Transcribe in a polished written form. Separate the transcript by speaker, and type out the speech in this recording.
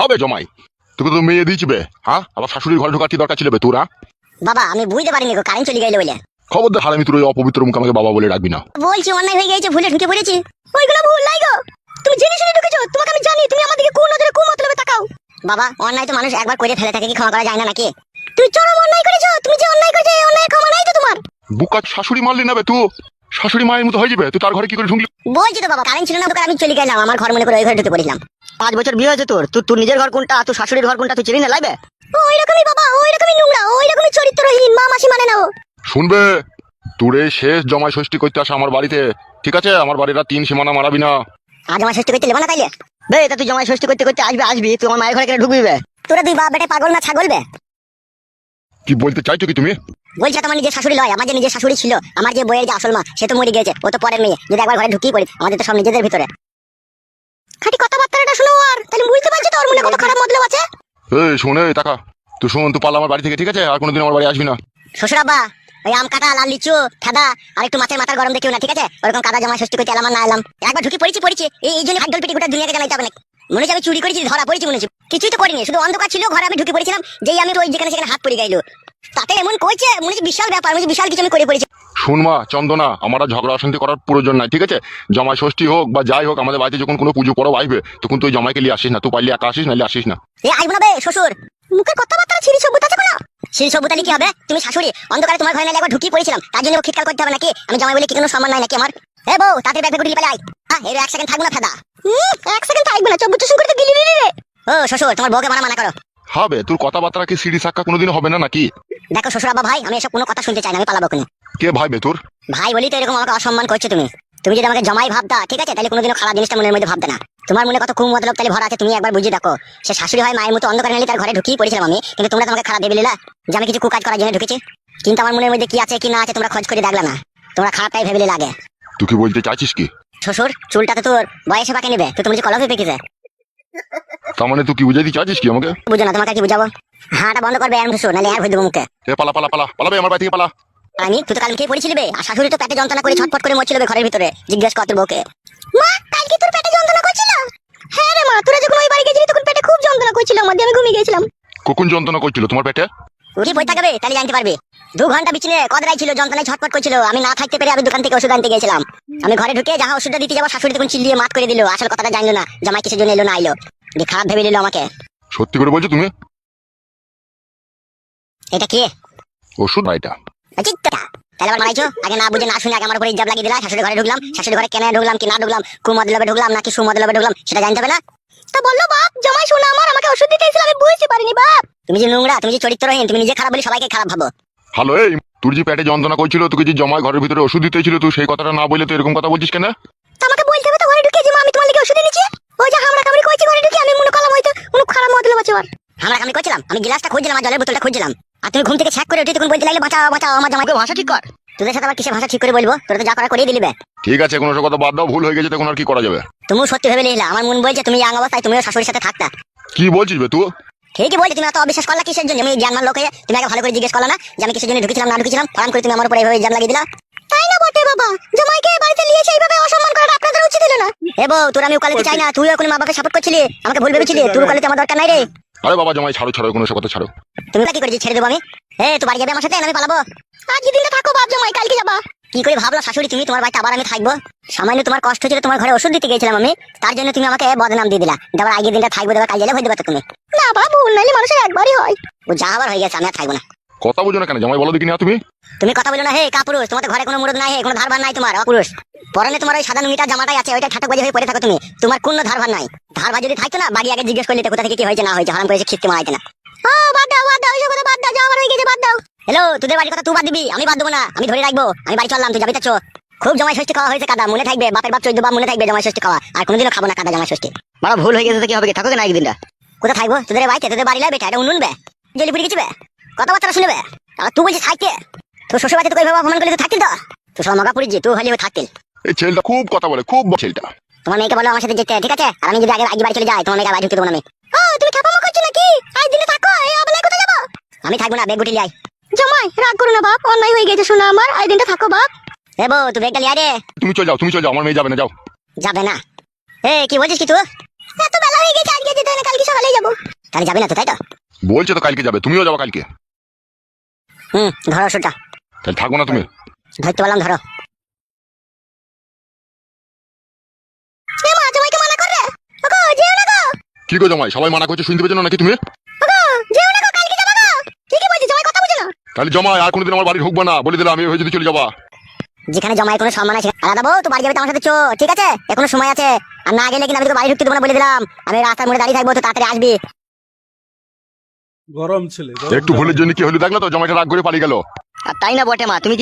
Speaker 1: হবে জমাই। তোকে তো মেয়ে দিয়েছিবে, হ্যাঁ? আবার শাশুড়ির ঘরে ঢোকার কি দরকার ছিল বে তোর?
Speaker 2: বাবা আমি বুঝতে পারিনি গো, কারেন্ট চলে গেল বলে।
Speaker 1: খবরদার হারামি, তোর ওই অপবিত্র মুখ আমাকে বাবা বলে ডাকবি না।
Speaker 2: বলছি অন্যায় হয়ে গেছে, ভুলে ঢুকে পড়েছি। ওইগুলো ভুল নাই গো, তুমি জেনে শুনে ঢুকেছো। তোমাকে আমি জানি, তুমি আমার দিকে কোন নজরে কোন মতলবে তাকাও। বাবা অন্যায় তো মানুষ একবার করে ফেলে থাকে, কি ক্ষমা করা যায় না নাকি? তুই চরম অন্যায় করেছো, তুমি যে অন্যায় করেছো এই অন্যায় ক্ষমা নাই তো তোমার।
Speaker 1: বুকা শাশুড়ি মারলি না বে তুই? শাশুড়ি মায়ের মতো হয়ে যাবে, তুই তার ঘরে কি করে ঢুকলি?
Speaker 2: বলছি তো বাবা, কারেন্ট ছিল না, আমি চলে গেলাম আমার ঘর মনে করে ওই ঘরে ঢুকে পড়লাম।
Speaker 3: 5 বছর বিয়ে হয়েছে তোর, তুই তোর নিজের ঘর কোনটা, তোর শাশুড়ির ঘর কোনটা তুই চিনি না লাইবে?
Speaker 2: ওই রকমই বাবা, ওই রকমই নোংরা, ওই রকমই চরিত্রহীন, মা মাসি মানে না ও।
Speaker 1: শুনবে, তোর এই শেষ জমাই ষষ্ঠী করতে আসা আমার বাড়িতে, ঠিক আছে? আমার বাড়িটা 3 সীমানা মারাবি না।
Speaker 2: আজ আমার ষষ্ঠী করতে লেবা না তাইলে?
Speaker 3: বে এটা তুই জমাই ষষ্ঠী করতে করতে আসবি, তুই আমার মায়ের ঘরে কেন ঢুকবি বে?
Speaker 2: তোরা দুই বাপ বেটে পাগল না ছাগল বে?
Speaker 1: কি বলতে চাইছো কি তুমি?
Speaker 2: বলছি তোমার নিজের শাশুড়ি লয়, আমার যে নিজের শাশুড়ি ছিল, আমার যে বইয়ের যে আসল মা, সে তো মরে গেছে, ও তো পরের মেয়ে। যদি একবার ঘরে ঢুকিয়ে পড়ি, আমাদের তো সব নিজেদের ভিতরে। খাটি কথাবার্তাটা শুনো আর, তাহলে বুঝতে পারছি তোর মনে কত খারাপ মতলব আছে।
Speaker 1: এই শোনে টাকা, তুই শোন, তুই পালা আমার বাড়ি থেকে, ঠিক আছে? আর কোনোদিন আমার বাড়ি আসবি না।
Speaker 2: শ্বশুর আব্বা, ওই আম কাঁঠাল আর লিচু ফেদা আর একটু মাছের মাথার গরম দেখিও না, ঠিক আছে? ওরকম কাদা জামা ষষ্ঠী করতে এলাম আর না এলাম, একবার ঢুকি পড়েছি এই জন্য হাড্ডল পেটি গোটা দুনিয়াকে জানাইতে হবে না। মনে হচ্ছে আমি চুরি করেছি, ধরা পড়েছি মনে হচ্ছে। কিছুই তো করিনি, শুধু অন্ধকার ছিল ঘরে, আমি ঢুকে পড়েছিলাম, যেই আমি তো ওই যেখানে সেখানে হাত পড়ে গেল। তাতে এমন কইছে মনে হচ্ছে বিশাল ব্যাপার, মনে হচ্ছে বিশাল কিছু আমি করে পড়েছি।
Speaker 1: শুন মা চন্দনা, আমার আর ঝগড়া অশান্তি করার প্রয়োজন নাই, ঠিক আছে? জমাই ষষ্ঠী হোক বা যাই হোক, আমাদের বাড়িতে যখন কোনো পুজো পরব আসবে, তখন তুই জমাইকে নিয়ে আসিস না। তুই পারলি একা আসিস, নাহলে আসিস না।
Speaker 2: এ আইব না বে শ্বশুর, মুখের কথাবার্তা ছিরি সবুত আছে কোনো? ছিরি সবুত কি হবে? তুমি শাশুড়ি, অন্ধকারে তোমার ঘরে নালে একবার ঢুকিয়ে পড়েছিলাম, তার জন্য খিটকাল করতে হবে নাকি? আমি জামাই বলে কি কোনো সম্মান নাই নাকি আমার? এ বউ, তাতে ব্যাগ গুলি পালাই। এর 1 সেকেন্ড থাকবো না ফেদা। 1 সেকেন্ড থাকবে না, চব্বুচ শুন করতে গিলি রে। ও শ্বশুর, তোমার বউকে মানা করো।
Speaker 1: হবে, তোর কথাবার্তা কি সিঁড়ি সাক্কা কোনোদিন হবে না নাকি?
Speaker 2: দেখো শ্বশুর আব্বা ভাই, আমি এসব কোনো কথা শুনতে চাই না, আমি পালাবো কোনো।
Speaker 1: কে ভাই বে তোর?
Speaker 2: ভাই বলি তো এরকম আমাকে অসম্মান করছো তুমি। তুমি যদি আমাকে জামাই ভাবতা, ঠিক আছে, তাহলে কোনোদিনও খারাপ জিনিসটা মনের মধ্যে ভাবতে না। তোমার মনে কত কুমতলব তাহলে ভরা আছে, তুমি একবার বুঝিয়ে দেখো। সে শাশুড়ি হয় মায়ের মতো, অন্ধকারে নালে তার ঘরে ঢুকিয়ে পড়েছিলাম আমি, কিন্তু তোমরা তোমাকে খারাপ ভেবে নিলা যে আমি কিছু কুকাজ করার জন্য ঢুকেছি। কিন্তু আমার মনের মধ্যে কি আছে কি না আছে তোমরা খোঁজ করে দেখলা না, তোমরা খারাপটাই ভেবে লাগে।
Speaker 1: তুই কি বলতে চাইছিস কি?
Speaker 2: শ্বশুর, চুলটা তো তোর বয়সে পাকে নেবে, তো তুমি যে কলফে পেকেছে।
Speaker 1: তার মানে তুই কি বুঝাইতে চাইছিস কি আমাকে?
Speaker 2: বুঝো না, তোমাকে কি বুঝাবো? হাঁটা বন্ধ করবে এরম শ্বশুর, নাহলে আর হয়ে দেবো মুখে।
Speaker 1: এ পালা পালা পালা পালাবে আমার বাড়ি থেকে পালা।
Speaker 2: আমি তুই তো কাল খেয়ে পড়েছিলি বে, আর শাশুড়ি তো পেটে যন্ত্রণা করে ছটফট করে মরছিল বে ঘরের ভিতরে। জিজ্ঞেস কর তোর বউকে। মা কালকে তোর পেটে যন্ত্রণা করছিল? হ্যাঁ রে মা, তোরা যখন ওই বাড়ি গেছিলি তখন পেটে খুব যন্ত্রণা করছিল আমার, আমি ঘুমিয়ে গেছিলাম।
Speaker 1: কখন যন্ত্রণা করছিল তোমার পেটে?
Speaker 2: উঠি বই থাকবে তাহলে জানতে পারবি। 2 ঘন্টা বিছানে কদরাই ছিল, যন্ত্রণায় ছটফট করছিল। আমি না থাকতে পেরে আমি দোকান থেকে ওষুধ আনতে গেছিলাম। আমি ঘরে ঢুকে যাহা ওষুধটা দিতে যাবো, শাশুড়ি তখন চিল্লিয়ে মাত করে দিল। আসল কথাটা জানলো না, জামাই কিসের জন্য এলো না আইলো, দিয়ে খারাপ ভেবে নিল আমাকে।
Speaker 1: সত্যি করে বলছো তুমি?
Speaker 2: এটা কে
Speaker 1: ওষুধ না এটা?
Speaker 2: তাহলে আবার মারাইছো? আগে না বুঝে না শুনে আগে আমার উপরে ইজাব লাগিয়ে দিলা। শাশুড়ি ঘরে ঢুকলাম, শাশুড়ি ঘরে কেন ঢুকলাম কি না ঢুকলাম, কুমদলবে ঢুকলাম নাকি সুমদলবে ঢুকলাম, সেটা জানতে হবে না? তা বললো বাপ, জামাই শোনা আমার, আমাকে ওষুধ দিতে এসেছিল, আমি বুঝতে পারিনি বাপ। তুমি যে নোংরা, তুমি যে চরিত্রহীন, তুমি নিজে খারাপ বলে সবাইকে খারাপ ভাবো।
Speaker 1: হ্যালো, এই তোর যে পেটে যন্ত্রণা করছিল, তোকে যে জমায় ঘরের ভিতরে ওষুধ দিতে ছিল, তুই সেই কথাটা না বলে তুই এরকম কথা বলছিস কেন?
Speaker 2: তা আমাকে বলতে হবে তো ঘরে ঢুকে যে মা আমি তোমার লাগি ওষুধ এনেছি। ওই যে হামরা কামড়ি কইছি ঘরে ঢুকে, আমি মনে করলাম হয়তো কোনো খারাপ মতলব আছে ওর। হামরা কামড়ি কইছিলাম, আমি গ্লাসটা খুঁজছিলাম আর জলের বোতলটা খুঁজছিলাম, আর তুমি ঘুম থেকে ছ্যাক করে উঠে তখন বলতে লাগলে বাঁচাও বাঁচাও আমার জামাইকে।
Speaker 3: ভাষা ঠিক কর।
Speaker 2: তোদের সাথে আবার কিসে ভাষা ঠিক করে বলবো? তোরা তো যা করা করেই দিলিবে।
Speaker 1: ঠিক আছে, কোনো কথা বাদ দাও, ভুল হয়ে গেছে, তখন আর কি করা যাবে?
Speaker 2: তুমিও সত্যি ভেবে নিলা, আমার মন বলছে তুমি ইয়াং অবস্থায় তুমিও শাশুড়ির সাথে থাকতা।
Speaker 1: কি বলছিস বে তুই?
Speaker 2: ঠিকই বলছি, তুমি এত অবিশ্বাস করলা কিসের জন্য? আমি জ্ঞানমান লোক হয়ে তুমি আগে ভালো করে জিজ্ঞেস করলা না যে আমি কিসের জন্য ঢুকেছিলাম না ঢুকেছিলাম? ফরাম করে তুমি আমার উপরে এইভাবে ইলজাম লাগিয়ে দিলা। তাই না বটে বাবা, জামাইকে বাড়িতে নিয়ে এসে এইভাবে অসম্মান করাটা আপনাদের উচিত ছিল না। এ বউ, তোর আমি উকালতি চাই না, তুইও এখন মা বাবাকে সাপোর্ট করছিলি, আমাকে ভুল ভেবেছিলি। তোর উকালতি আমার দরকার নাই রে।
Speaker 1: আরে বাবা জমাই ছাড়ো ছাড়ো, কোনো কথা ছাড়ো।
Speaker 2: তুমি কি করেছি ছেড়ে দেবো আমি? তুই বাড়ি যাবে আমার সাথে, আমি পালাবো? আজ দিনটা থাকো বাপ জামাই, কালকে যাবা। কি করে ভাবলা শাশুড়ি তুমি তোমার বাড়িতে আবার আমি থাকবো? সামান্য তোমার কষ্ট ছিল, তোমার ঘরে ওষুধ দিতে গেছিলাম আমি, তার জন্য তুমি আমাকে বদনাম দিয়ে দিলা। দেবার আগের দিনটা থাকবো, দেবার কাল গেলে হয়ে দেবে তো তুমি। না বাবু, নাইলে মানুষের একবারই হয়। ও যা আবার হয়ে গেছে, আমি আর থাকবো না।
Speaker 1: কথা বুঝো না কেন জামাই, বলো দেখি না তুমি।
Speaker 2: তুমি কথা বলো না হে কাপুরুষ, তোমার ঘরে কোনো মুরদ নাই, হে কোনো ধারভার নাই তোমার, অপুরুষ। পরনে তোমার ওই সাদা নুঙ্গিটা জামাটাই আছে, ওইটা ঠাটক বাজে হয়ে পড়ে থাকো তুমি, তোমার কোনো ধারভার নাই। ধারভার যদি থাকতো না বাড়ি আগে জিজ্ঞেস করলে কোথা থেকে কি হয়েছে না হয়েছে, হারাম করেছে খিস্তি মারাইতে না। ও বাদ দাও বাদ দাও, ওইসব কথা বাদ দাও, যা আমার হয়ে গেছে বাদ দাও। হ্যালো, তোদের বাড়ির কথা তুই বাদ দিবি, আমি বাদ দেবো না, আমি ধরে রাখবো। আমি বাড়ি চললাম, তুই যাবি তো। খুব জমাই ষষ্ঠী খাওয়া হয়েছে কাদা, মনে থাকবে, বাপের বাপ 14 বাপ মনে থাকবে জমাই ষষ্ঠী খাওয়া, আর কোনোদিনও খাবো না কাদা জমাই ষষ্ঠী।
Speaker 3: মারা ভুল হয়ে গেছে তো কি হবে, কি থাকো না একদিনটা?
Speaker 2: কোথা থাকবো? তোদের বাড়িতে, তোদের বাড়ি লাগবে, এটা উনুনবে জলিপুরি কিছু কথাবার্তা শুনবে। আর তুই বলছিস থাকতে, তোর শ্বশুর বাড়িতে তোকে অপমান করলে তুই থাকতিল তো? তুই সব মগা পুরি তুই হলেও থাকতিল।
Speaker 1: এই ছেলেটা খুব কথা বলে, খুব ছেলেটা।
Speaker 2: তোমার মেয়েকে বলো আমার সাথে যেতে, ঠিক আছে? আর আমি যদি আগে বাড়ি চলে যাই, তোমার মেয়েকে বাড়ি ঢুকতে দেবো না আমি। ও তুমি খাপামো করছো নাকি? আজ দিনে থাকো, এই অবেলায় কোথায় যাবো? আমি থাকবো না, বেগ গুটি লিয়াই। জামাই রাগ করো না বাপ, অন্যায় হয়ে গেছে শোনা আমার, আজ দিনটা থাকো বাপ। এ বউ, তুই বেগটা লিয়া রে।
Speaker 1: তুমি চলে যাও, তুমি চলে যাও, আমার মেয়ে যাবে না, যাও।
Speaker 2: যাবে না? কি বলছিস কি তুই? এত বেলা হয়ে গেছে, আজকে যেতে হয় না, কালকে সকালেই যাবো। তাহলে যাবে না তো, তাই তো?
Speaker 1: বলছে তো কালকে যাবে, তুমিও যাবে কালকে।
Speaker 2: ধরো ওষুধটা।
Speaker 1: তাহলে থাকবো না তুমি?
Speaker 2: ধরতে পারলাম, ধরো। মা জামাইকে মানা করে, ওগো যেও না গো,
Speaker 1: কি গো জামাই, সবাই মানা করছে, শুনতে পেয়েছো না নাকি তুমি?
Speaker 2: ওগো যেও না গো, কালকে যাবো গো। ঠিকই বলছি, জামাই কথা বুঝে না।
Speaker 1: তাহলে জামাই আর কোনোদিন আমার বাড়ি ঢুকবো না, বলে দিলাম, আমি হয়ে যদি চলে যাবা।
Speaker 2: যেখানে জমায় কোনো সম্মান আছে, আলাদা বউ তো বাড়ি যাবে তো আমার সাথে, চো ঠিক আছে, এখনো সময় আছে। আর না গেলে কিন্তু আমি তোকে বাড়ি ঢুকতে দেবো না, বলে দিলাম। আমি রাস্তার মোড়ে দাঁড়িয়ে থাকবো, তো তাড়াতাড়ি আসবি।
Speaker 4: গরম ছেলে
Speaker 1: একটু ভুলের জন্য কি হলো দেখলে তো, জামাইটা রাগ করে পালিয়ে গেল।
Speaker 3: আর তাই না বটে মা, তুমি কি